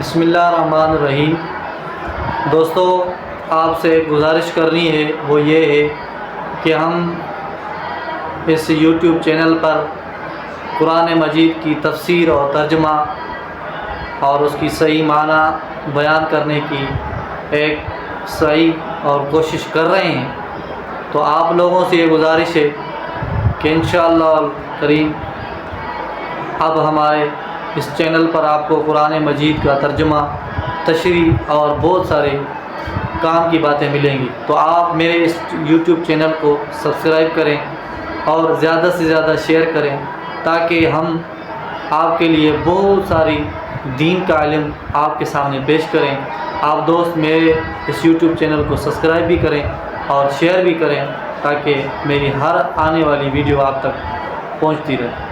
बिस्मिल्लाहिर्रहमानिर्रहीम। दोस्तों, आपसे गुजारिश करनी है वो ये है कि हम इस YouTube चैनल पर कुरान मजीद की तफसीर और तर्जुमा और उसकी सही माना बयान करने की एक सही और कोशिश कर रहे हैं। तो आप लोगों से ये गुजारिश है कि इंशाअल्लाह करीम अब हमारे इस चैनल पर आपको कुरान मजीद का तर्जुमा, तशरीह और बहुत सारे काम की बातें मिलेंगी। तो आप मेरे इस YouTube चैनल को सब्सक्राइब करें और ज़्यादा से ज़्यादा शेयर करें ताकि हम आपके लिए बहुत सारी दीन का इल्म आपके सामने पेश करें। आप दोस्त मेरे इस YouTube चैनल को सब्सक्राइब भी करें और शेयर भी करें ताकि मेरी हर आने वाली वीडियो आप तक पहुंचती रहे।